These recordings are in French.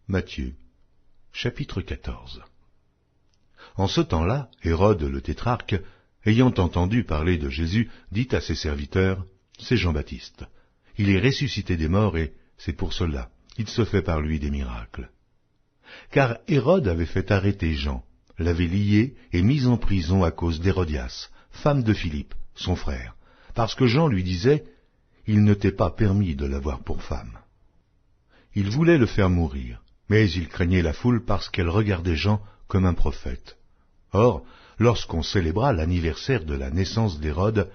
Matthieu, chapitre 14. En ce temps-là, Hérode le tétrarque, ayant entendu parler de Jésus, dit à ses serviteurs, « C'est Jean-Baptiste. Il est ressuscité des morts et c'est pour cela qu'il se fait par lui des miracles. » Car Hérode avait fait arrêter Jean, l'avait lié et mis en prison à cause d'Hérodias, femme de Philippe, son frère, parce que Jean lui disait, « Il ne t'est pas permis de l'avoir pour femme. » Il voulait le faire mourir, mais il craignait la foule parce qu'elle regardait Jean comme un prophète. Or, lorsqu'on célébra l'anniversaire de la naissance d'Hérode,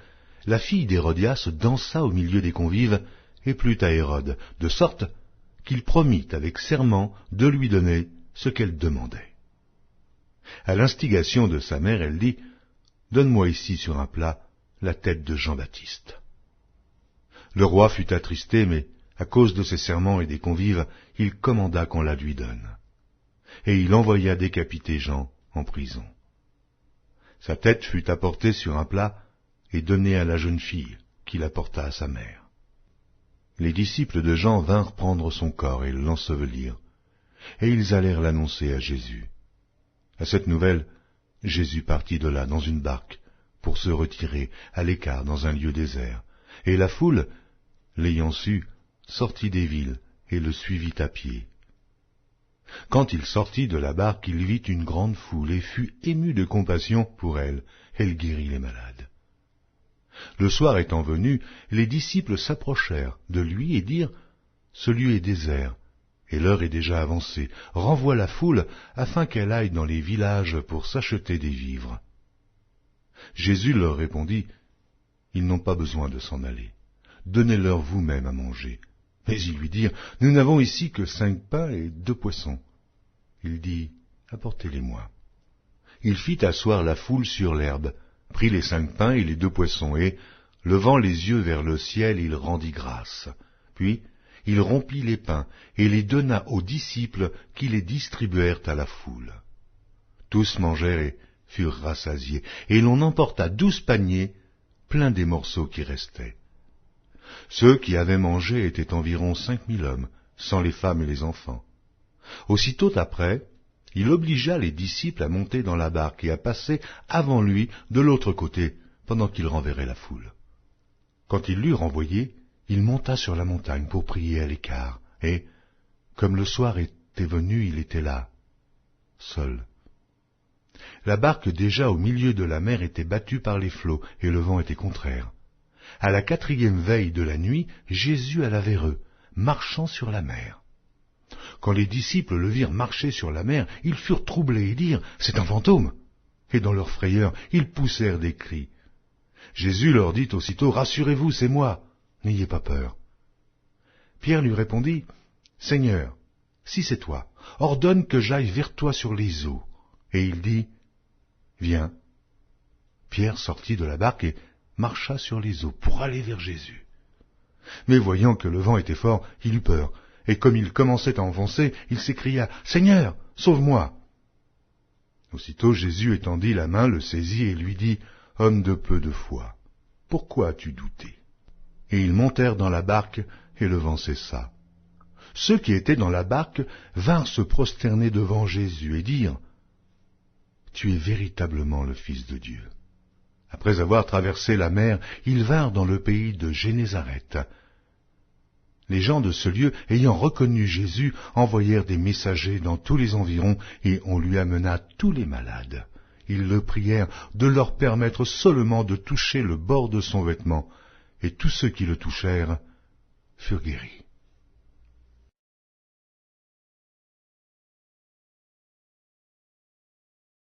la fille d'Hérodias dansa au milieu des convives et plut à Hérode, de sorte qu'il promit avec serment de lui donner ce qu'elle demandait. À l'instigation de sa mère, elle dit, « Donne-moi ici sur un plat la tête de Jean-Baptiste. » Le roi fut attristé, mais à cause de ses serments et des convives, il commanda qu'on la lui donne. Et il envoya décapiter Jean en prison. Sa tête fut apportée sur un plat et donnée à la jeune fille, qui l'apporta à sa mère. Les disciples de Jean vinrent prendre son corps et l'ensevelir, et ils allèrent l'annoncer à Jésus. À cette nouvelle, Jésus partit de là dans une barque, pour se retirer à l'écart dans un lieu désert, et la foule, l'ayant su, sortit des villes et le suivit à pied. Quand il sortit de la barque, il vit une grande foule et fut ému de compassion pour elle. Elle guérit les malades. Le soir étant venu, les disciples s'approchèrent de lui et dirent, « Ce lieu est désert, et l'heure est déjà avancée. Renvoie la foule afin qu'elle aille dans les villages pour s'acheter des vivres. » Jésus leur répondit, « Ils n'ont pas besoin de s'en aller. Donnez-leur vous-même à manger. » Mais ils lui dirent, « Nous n'avons ici que 5 pains et 2 poissons. » Il dit, « Apportez-les-moi. » Il fit asseoir la foule sur l'herbe, prit les 5 pains et les 2 poissons, et, levant les yeux vers le ciel, il rendit grâce. Puis, il rompit les pains et les donna aux disciples qui les distribuèrent à la foule. Tous mangèrent et furent rassasiés, et l'on emporta 12 paniers pleins des morceaux qui restaient. Ceux qui avaient mangé étaient environ 5000 hommes, sans les femmes et les enfants. Aussitôt après, il obligea les disciples à monter dans la barque et à passer avant lui de l'autre côté, pendant qu'il renverrait la foule. Quand il l'eut renvoyé, il monta sur la montagne pour prier à l'écart, et, comme le soir était venu, il était là, seul. La barque déjà au milieu de la mer était battue par les flots, et le vent était contraire. À la 4e veille de la nuit, Jésus alla vers eux, marchant sur la mer. Quand les disciples le virent marcher sur la mer, ils furent troublés et dirent, « C'est un fantôme !» Et dans leur frayeur, ils poussèrent des cris. Jésus leur dit aussitôt, « Rassurez-vous, c'est moi, n'ayez pas peur. » Pierre lui répondit, « Seigneur, si c'est toi, ordonne que j'aille vers toi sur les eaux. » Et il dit, « Viens. » Pierre sortit de la barque et marcha sur les eaux pour aller vers Jésus. Mais voyant que le vent était fort, il eut peur, et comme il commençait à enfoncer, il s'écria, « Seigneur, sauve-moi » Aussitôt Jésus étendit la main, le saisit et lui dit, « Homme de peu de foi, pourquoi as-tu douté ?» Et ils montèrent dans la barque, et le vent cessa. Ceux qui étaient dans la barque vinrent se prosterner devant Jésus et dirent, « Tu es véritablement le Fils de Dieu. » Après avoir traversé la mer, ils vinrent dans le pays de Génézareth. Les gens de ce lieu, ayant reconnu Jésus, envoyèrent des messagers dans tous les environs, et on lui amena tous les malades. Ils le prièrent de leur permettre seulement de toucher le bord de son vêtement, et tous ceux qui le touchèrent furent guéris.